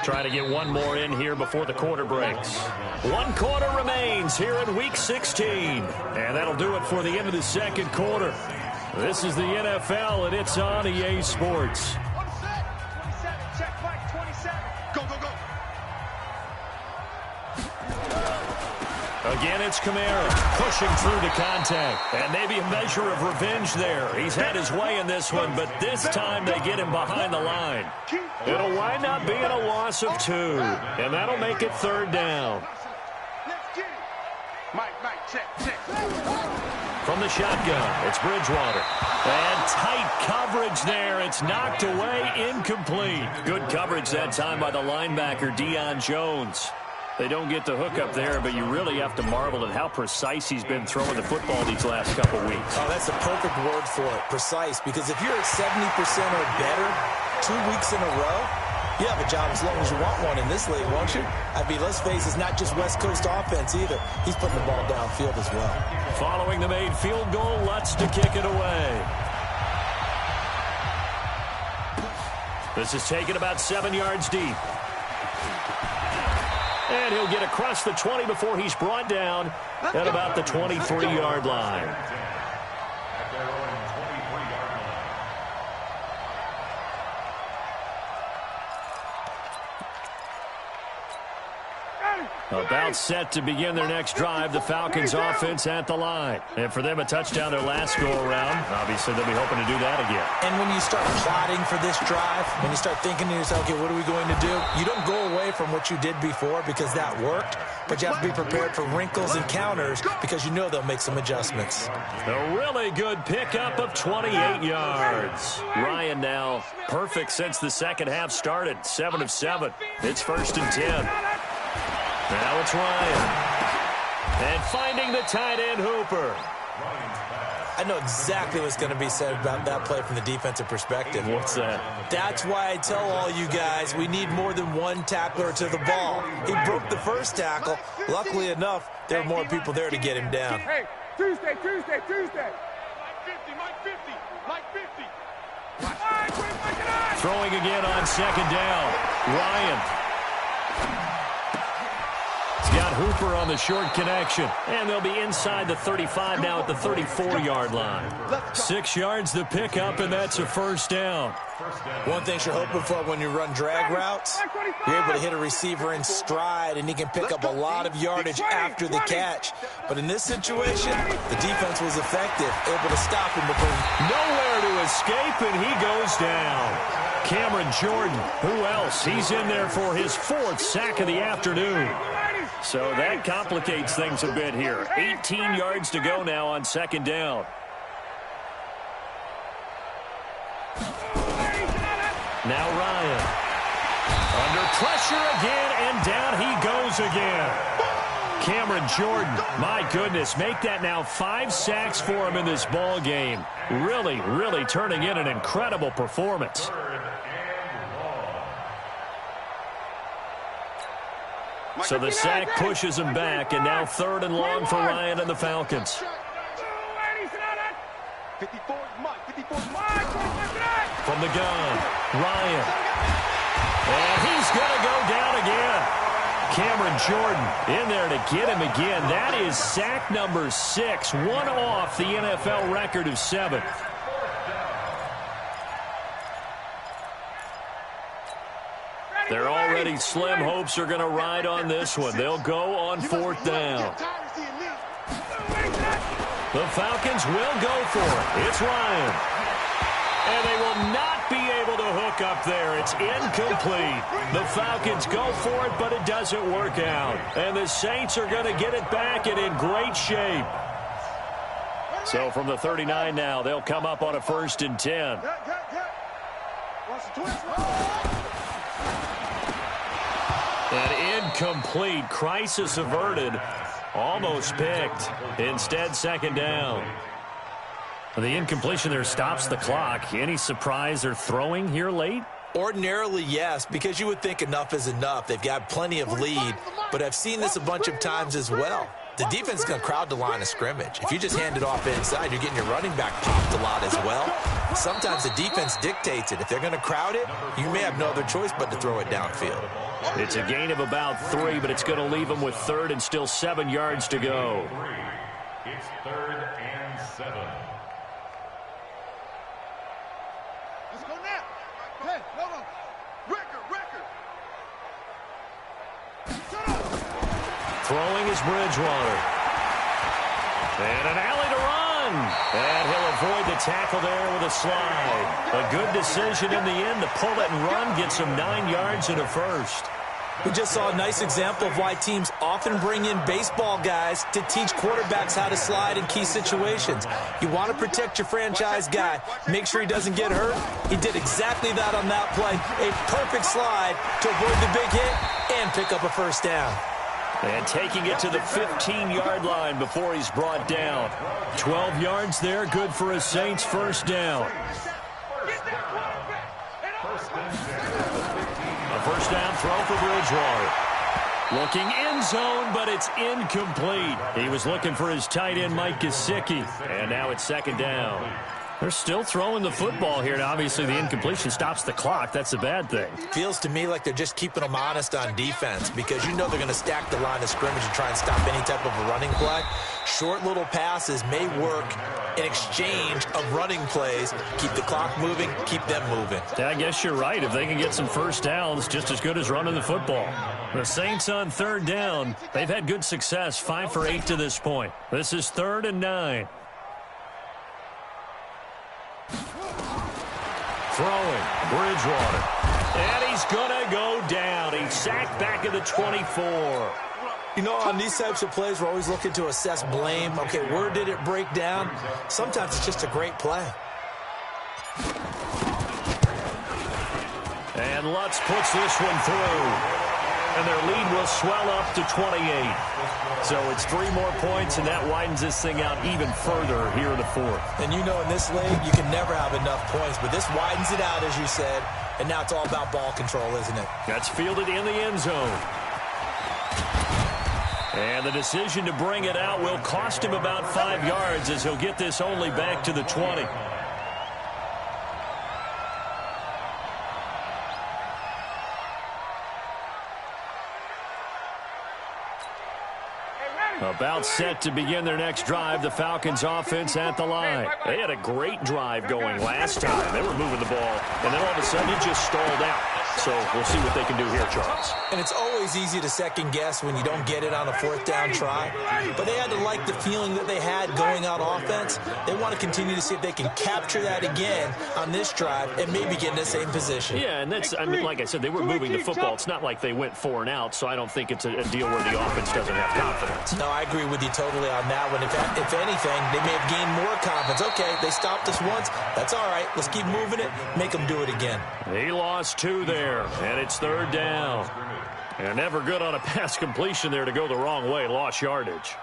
Trying to get one more in here before the quarter breaks. 1 quarter remains here in Week 16. And that'll do it for the end of the 2nd quarter. This is the NFL, and it's on EA Sports. 27, check Mike, 27. Go. Again, it's Kamara pushing through to contact. And maybe a measure of revenge there. He's had his way in this one, but this time they get him behind the line. It'll wind up being a loss of 2, and that'll make it third down. Let's get it. Mike, check. From the shotgun, it's Bridgewater. And tight coverage there. It's knocked away, incomplete. Good coverage that time by the linebacker, Deion Jones. They don't get the hook up there, but you really have to marvel at how precise he's been throwing the football these last couple weeks. Oh, that's a perfect word for it, precise, because if you're at 70% or better 2 weeks in a row, you have a job as long as you want one in this league, won't you? I mean, let's face it, it's not just West Coast offense either. He's putting the ball downfield as well. Following the made field goal, Lutz to kick it away. This is taken about 7 yards deep. And he'll get across the 20 before he's brought down at about the 23-yard line. About set to begin their next drive, the Falcons offense at the line. And for them, a touchdown their last go-around. Obviously, they'll be hoping to do that again. And when you start plotting for this drive, when you start thinking to yourself, okay, what are we going to do? You don't go away from what you did before because that worked, but you have to be prepared for wrinkles and counters because you know they'll make some adjustments. A really good pickup of 28 yards. Ryan now perfect since the second half started. 7 of 7. It's 1st and 10. Now it's Ryan. And finding the tight end, Hooper. I know exactly what's going to be said about that play from the defensive perspective. What's that? That's why I tell all you guys we need more than one tackler to the ball. He broke the first tackle. Luckily enough, there are more people there to get him down. Hey, Tuesday. Mike 50. Throwing again on second down. Ryan. He's got Hooper on the short connection. And they'll be inside the 35 now at the 34-yard line. 6 yards to pick up, and that's a first down. One thing you're hoping for when you run drag routes, you're able to hit a receiver in stride, and he can pick up a lot of yardage after the catch. But in this situation, the defense was effective, able to stop him before nowhere to escape, and he goes down. Cameron Jordan, who else? He's in there for his 4th sack of the afternoon. So that complicates things a bit here. 18 yards to go now on 2nd down. Now Ryan. Under pressure again, and down he goes again. Cameron Jordan, my goodness, make that now 5 sacks for him in this ball game. Really, really turning in an incredible performance. So the sack pushes him back, and now 3rd and long for Ryan and the Falcons. From the gun, Ryan. And he's going to go down again. Cameron Jordan in there to get him again. That is sack number 6, one off the NFL record of 7. They're already slim hopes are going to ride on this one. They'll go on 4th down. The Falcons will go for it. It's Ryan. And they will not be able to hook up there. It's incomplete. The Falcons go for it, but it doesn't work out. And the Saints are going to get it back and in great shape. So from the 39 now, they'll come up on a 1st and 10. An incomplete, crisis averted, almost picked. Instead, 2nd down. The incompletion there stops the clock. Any surprise they're throwing here late? Ordinarily, yes, because you would think enough is enough. They've got plenty of lead, but I've seen this a bunch of times as well. The defense is going to crowd the line of scrimmage. If you just hand it off inside, you're getting your running back popped a lot as well. Sometimes the defense dictates it. If they're going to crowd it, you may have no other choice but to throw it downfield. It's a gain of about 3, but it's going to leave them with 3rd and still 7 yards to go. It's 3rd and 7. Let's go now. Hey, no. Record. Shut up. Throwing is Bridgewater. And an alley to run. And he'll avoid the tackle there with a slide. A good decision in the end to pull it and run, gets him 9 yards and a first. We just saw a nice example of why teams often bring in baseball guys to teach quarterbacks how to slide in key situations. You want to protect your franchise guy. Make sure he doesn't get hurt. He did exactly that on that play. A perfect slide to avoid the big hit and pick up a 1st down. And taking it to the 15-yard line before he's brought down. 12 yards there, good for a Saints 1st down. A 1st down throw for Bridgewater. Looking end zone, but it's incomplete. He was looking for his tight end, Mike Gesicki. And now it's 2nd down. They're still throwing the football here. Now, obviously, the incompletion stops the clock. That's a bad thing. Feels to me like they're just keeping them honest on defense because you know they're going to stack the line of scrimmage and try and stop any type of a running play. Short little passes may work in exchange of running plays. Keep the clock moving, keep them moving. Yeah, I guess you're right. If they can get some 1st downs, just as good as running the football. The Saints on 3rd down. They've had good success, 5 for 8 to this point. This is 3rd and 9. Throwing, Bridgewater. And he's going to go down. He's sacked back at the 24. You know, on these types of plays, we're always looking to assess blame. Okay, where did it break down? Sometimes it's just a great play. And Lutz puts this one through. And their lead will swell up to 28. So it's 3 more points, and that widens this thing out even further here in the 4th. And you know in this league, you can never have enough points, but this widens it out, as you said, and now it's all about ball control, isn't it? That's fielded in the end zone. And the decision to bring it out will cost him about 5 yards as he'll get this only back to the 20. About set to begin their next drive, the Falcons offense at the line. They had a great drive going last time. They were moving the ball, and then all of a sudden it just stalled out. So we'll see what they can do here, Charles. And it's always easy to second guess when you don't get it on a fourth down try. But they had to like the feeling that they had going on offense. They want to continue to see if they can capture that again on this drive and maybe get in the same position. Yeah, and that's, I mean, like I said, they were moving the football. It's not like they went 4 and out, so I don't think it's a deal where the offense doesn't have confidence. No, I agree with you totally on that one. If anything, they may have gained more confidence. Okay, they stopped us once. That's all right. Let's keep moving it. Make them do it again. He lost 2 there, and it's 3rd down. And never good on a pass completion there to go the wrong way. Lost yardage.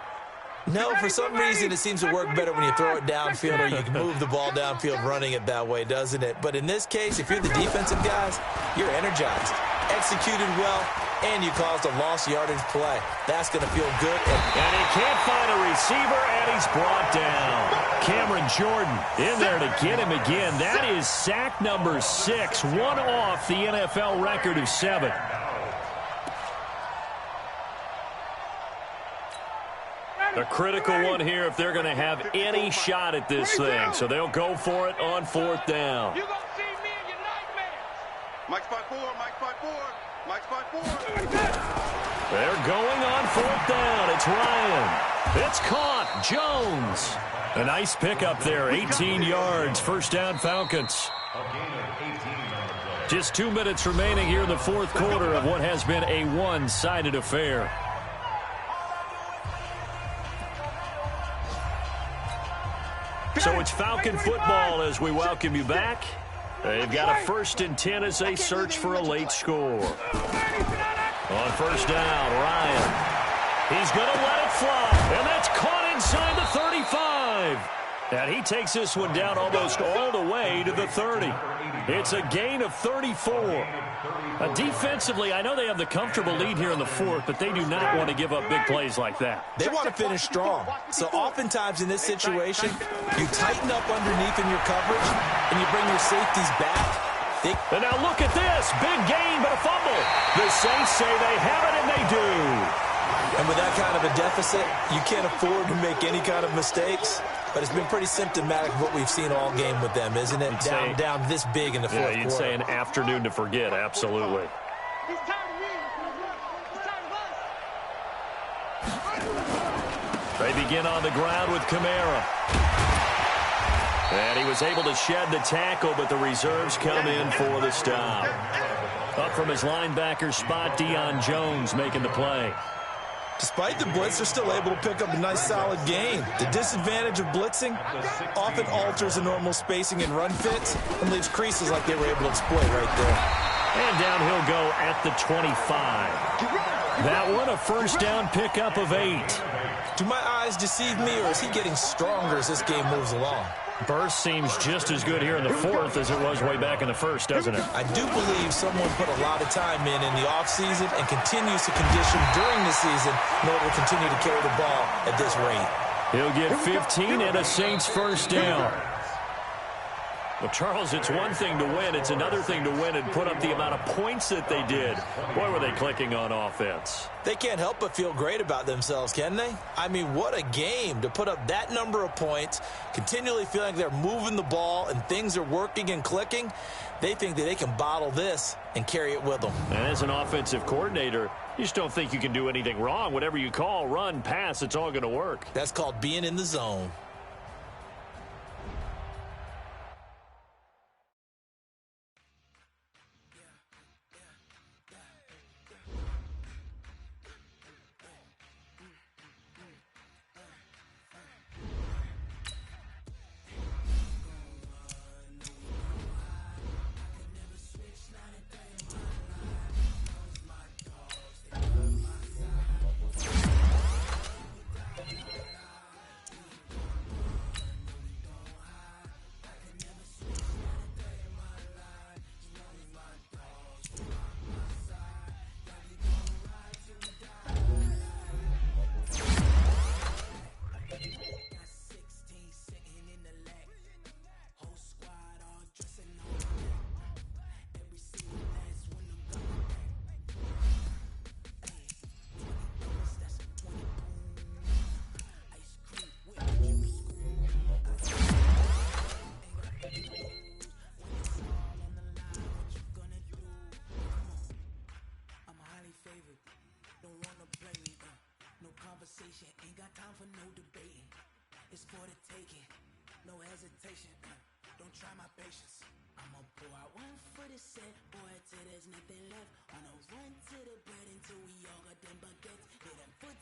No, for some reason it seems to work better when you throw it downfield or you can move the ball downfield running it that way, doesn't it? But in this case, if you're the defensive guys, you're energized, executed well, and you caused a lost yardage play. That's going to feel good. And he can't find a receiver, and he's brought down. Cameron Jordan in there to get him again. That is sack number 6, one off the NFL record of 7. A critical one here if they're going to have any shot at this thing. So they'll go for it on 4th down. You're going to see me in your nightmares. Mike spot 4, Mike spot 4, Mike spot 4. They're going on 4th down. It's Ryan. It's caught. Jones. A nice pickup there. 18 yards. 1st down Falcons. Just 2 minutes remaining here in the 4th quarter of what has been a one-sided affair. So it's Falcon football as we welcome you back. They've got a 1st and 10 as they search for a late score. On 1st down, Ryan. He's going to let it fly, and that's caught inside the 35. And he takes this one down almost all the way to the 30. It's a gain of 34. Defensively, I know they have the comfortable lead here in the 4th, but they do not want to give up big plays like that. They want to finish strong. So oftentimes in this situation, you tighten up underneath in your coverage, and you bring your safeties back. And now look at this. Big gain, but a fumble. The Saints say they have it, and they do. And with that kind of a deficit, you can't afford to make any kind of mistakes. But it's been pretty symptomatic of what we've seen all game with them, isn't it? Down this big in the 4th quarter. Yeah, you'd say an afternoon to forget, absolutely. He's tired of me. He's tired of us. They begin on the ground with Kamara. And he was able to shed the tackle, but the reserves come in for the stop. Up from his linebacker spot, Deion Jones making the play. Despite the blitz, they're still able to pick up a nice, solid gain. The disadvantage of blitzing often alters the normal spacing and run fits and leaves creases like they were able to exploit right there. And down he'll go at the 25. That one, a 1st down pickup of 8. Do my eyes deceive me, or is he getting stronger as this game moves along? Burst seems just as good here in the 4th as it was way back in the 1st, doesn't it? I do believe someone put a lot of time in the offseason and continues to condition during the season in order to continue to carry the ball at this rate. He'll get 15 and a Saints 1st down. Well, Charles, it's one thing to win. It's another thing to win and put up the amount of points that they did. Boy, were they clicking on offense. They can't help but feel great about themselves, can they? I mean, what a game to put up that number of points, continually feeling like they're moving the ball and things are working and clicking. They think that they can bottle this and carry it with them. And as an offensive coordinator, you just don't think you can do anything wrong. Whatever you call, run, pass, it's all going to work. That's called being in the zone. conversation, ain't got time for no debating. It's for the taking, no hesitation. Don't try my patience. I'ma pour out one for the set, boy, till there's nothing left. On a run to the bread until we all got them baguettes. Hit them foot